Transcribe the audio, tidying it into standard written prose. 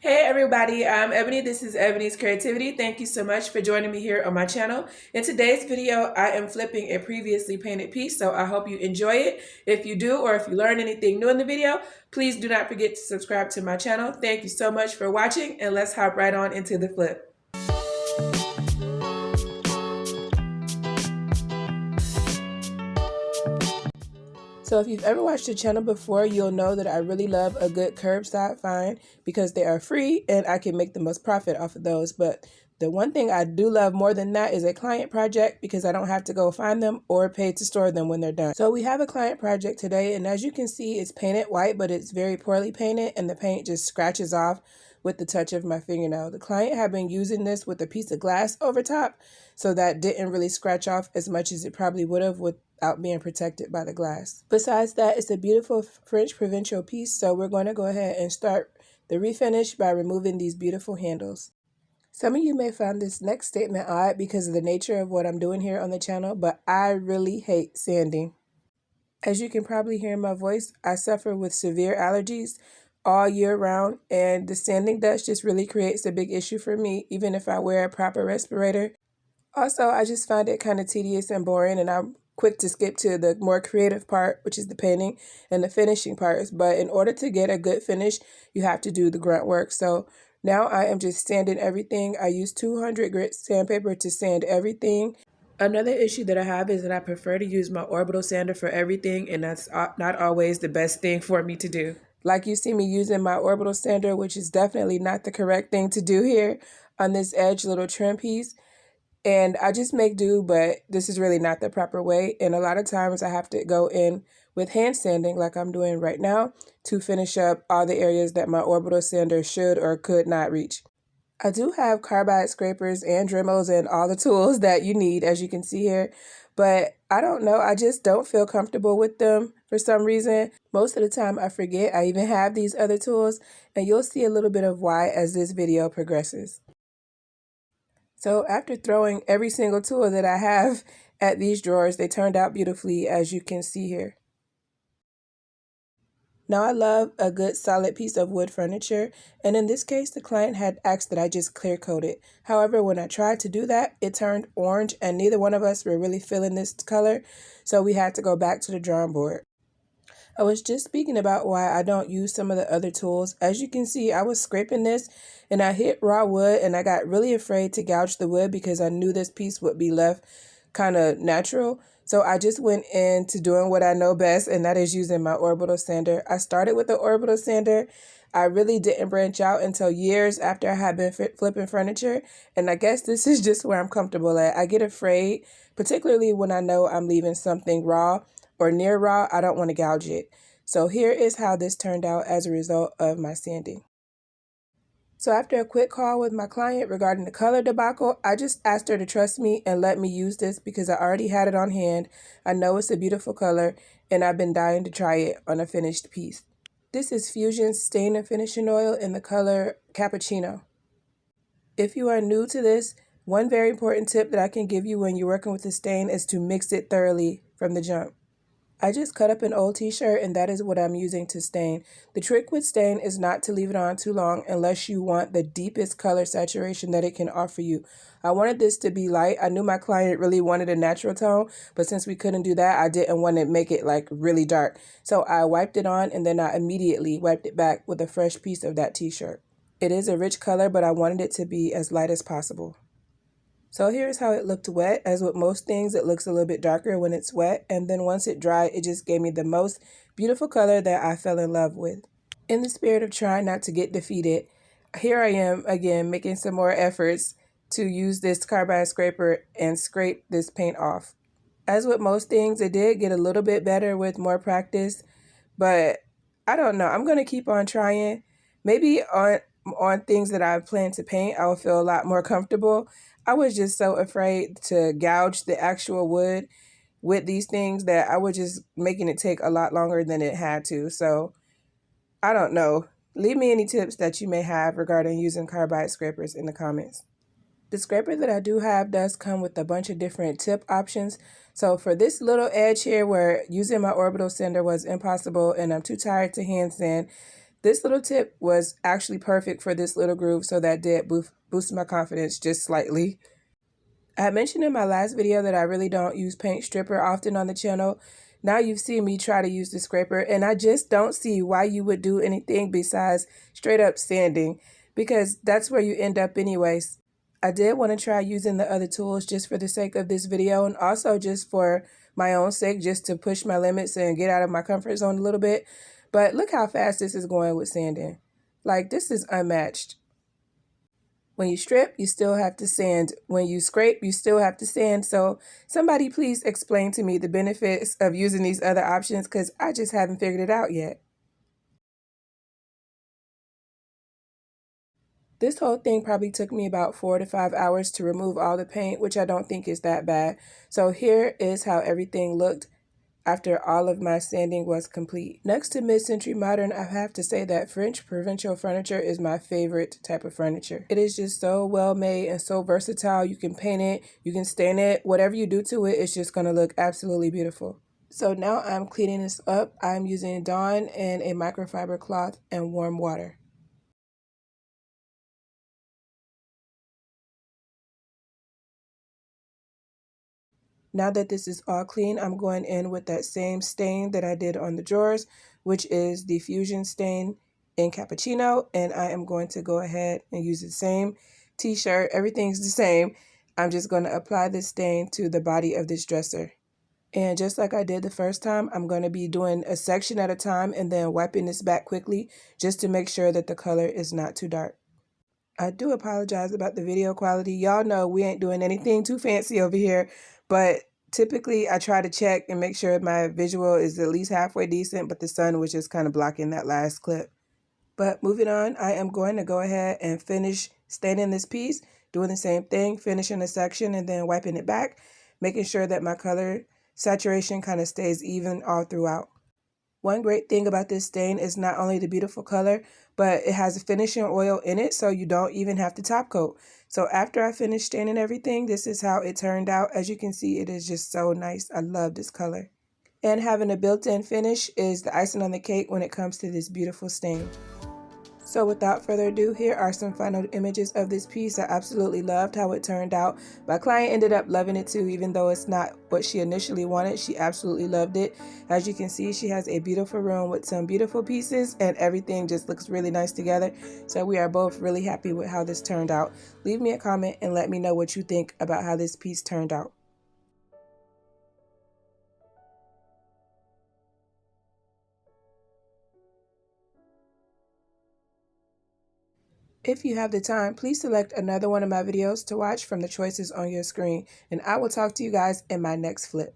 Hey everybody, I'm Ebony. This is Ebony's Creativity. Thank you so much for joining me here on my channel. In today's video, I am flipping a previously painted piece, so I hope you enjoy it. If you do, or if you learn anything new in the video, please do not forget to subscribe to my channel. Thank you so much for watching, and let's hop right on into the flip. So if you've ever watched the channel before, you'll know that I really love a good curbside find because they are free and I can make the most profit off of those. But the one thing I do love more than that is a client project because I don't have to go find them or pay to store them when they're done. So we have a client project today, and as you can see, it's painted white, but it's very poorly painted and the paint just scratches off with the touch of my fingernail. The client had been using this with a piece of glass over top, so that didn't really scratch off as much as it probably would have without being protected by the glass. Besides that, it's a beautiful French Provincial piece, so we're going to go ahead and start the refinish by removing these beautiful handles. Some of you may find this next statement odd because of the nature of what I'm doing here on the channel, but I really hate sanding. As you can probably hear in my voice, I suffer with severe allergies all year round, and the sanding dust just really creates a big issue for me, even if I wear a proper respirator. Also, I just find it kind of tedious and boring, and I'm quick to skip to the more creative part, which is the painting and the finishing parts. But in order to get a good finish, you have to do the grunt work. So now I am just sanding everything. I use 200 grit sandpaper to sand everything. Another issue that I have is that I prefer to use my orbital sander for everything, and that's not always the best thing for me to do. Like you see me using my orbital sander, which is definitely not the correct thing to do here on this edge little trim piece. And I just make do, but this is really not the proper way. And a lot of times I have to go in with hand sanding like I'm doing right now to finish up all the areas that my orbital sander should or could not reach. I do have carbide scrapers and Dremels and all the tools that you need, as you can see here, but I don't know, I just don't feel comfortable with them for some reason. Most of the time I forget I even have these other tools, and you'll see a little bit of why as this video progresses. So after throwing every single tool that I have at these drawers, they turned out beautifully, as you can see here. Now I love a good solid piece of wood furniture, and in this case the client had asked that I just clear coat it. However, when I tried to do that, it turned orange and neither one of us were really feeling this color, so we had to go back to the drawing board. I was just speaking about why I don't use some of the other tools. As you can see, I was scraping this and I hit raw wood, and I got really afraid to gouge the wood because I knew this piece would be left kind of natural. So I just went into doing what I know best, and that is using my orbital sander. I started with the orbital sander. I really didn't branch out until years after I had been flipping furniture, and I guess this is just where I'm comfortable at. I get afraid, particularly when I know I'm leaving something raw or near raw. I don't want to gouge it. So here is how this turned out as a result of my sanding. So after a quick call with my client regarding the color debacle, I just asked her to trust me and let me use this because I already had it on hand. I know it's a beautiful color, and I've been dying to try it on a finished piece. This is Fusion Stain and Finishing Oil in the color Cappuccino. If you are new to this, one very important tip that I can give you when you're working with the stain is to mix it thoroughly from the jump. I just cut up an old t-shirt, and that is what I'm using to stain. The trick with stain is not to leave it on too long unless you want the deepest color saturation that it can offer you. I wanted this to be light. I knew my client really wanted a natural tone, but since we couldn't do that, I didn't want to make it like really dark. So I wiped it on, and then I immediately wiped it back with a fresh piece of that t-shirt. It is a rich color, but I wanted it to be as light as possible. So here's how it looked wet. As with most things, it looks a little bit darker when it's wet, and then once it dried, it just gave me the most beautiful color that I fell in love with. In the spirit of trying not to get defeated, here I am again making some more efforts to use this carbide scraper and scrape this paint off. As with most things, it did get a little bit better with more practice, but I don't know. I'm going to keep on trying. Maybe on things that I plan to paint, I will feel a lot more comfortable. I was just so afraid to gouge the actual wood with these things that I was just making it take a lot longer than it had to. So I don't know. Leave me any tips that you may have regarding using carbide scrapers in the comments. The scraper that I do have does come with a bunch of different tip options. So for this little edge here where using my orbital sander was impossible and I'm too tired to hand sand, This little tip was actually perfect for this little groove, so that did boost my confidence just slightly. I had mentioned in my last video that I really don't use paint stripper often on the channel. Now you've seen me try to use the scraper, and I just don't see why you would do anything besides straight up sanding, because that's where you end up anyways. I did want to try using the other tools just for the sake of this video, and also just for my own sake, just to push my limits and get out of my comfort zone a little bit. But look how fast this is going with sanding. Like, this is unmatched. When you strip, you still have to sand. When you scrape, you still have to sand. So somebody please explain to me the benefits of using these other options, because I just haven't figured it out yet. This whole thing probably took me about 4 to 5 hours to remove all the paint, which I don't think is that bad. So here is how everything looked after all of my sanding was complete. Next to mid-century modern, I have to say that French provincial furniture is my favorite type of furniture. It is just so well made and so versatile. You can paint it, you can stain it, whatever you do to it, it's just gonna look absolutely beautiful. So now I'm cleaning this up. I'm using Dawn and a microfiber cloth and warm water. Now that this is all clean, I'm going in with that same stain that I did on the drawers, which is the Fusion Stain in Cappuccino. And I am going to go ahead and use the same t-shirt. Everything's the same. I'm just going to apply this stain to the body of this dresser. And just like I did the first time, I'm going to be doing a section at a time and then wiping this back quickly just to make sure that the color is not too dark. I do apologize about the video quality. Y'all know we ain't doing anything too fancy over here, but typically I try to check and make sure my visual is at least halfway decent, but the sun was just kind of blocking that last clip. But moving on, I am going to go ahead and finish staining this piece, doing the same thing, finishing a section and then wiping it back, making sure that my color saturation kind of stays even all throughout. One great thing about this stain is not only the beautiful color, but it has a finishing oil in it, so you don't even have to top coat. So after I finished staining everything, this is how it turned out. As you can see, it is just so nice. I love this color. And having a built-in finish is the icing on the cake when it comes to this beautiful stain. So without further ado, here are some final images of this piece. I absolutely loved how it turned out. My client ended up loving it too, even though it's not what she initially wanted. She absolutely loved it. As you can see, she has a beautiful room with some beautiful pieces and everything just looks really nice together. So we are both really happy with how this turned out. Leave me a comment and let me know what you think about how this piece turned out. If you have the time, please select another one of my videos to watch from the choices on your screen, and I will talk to you guys in my next flip.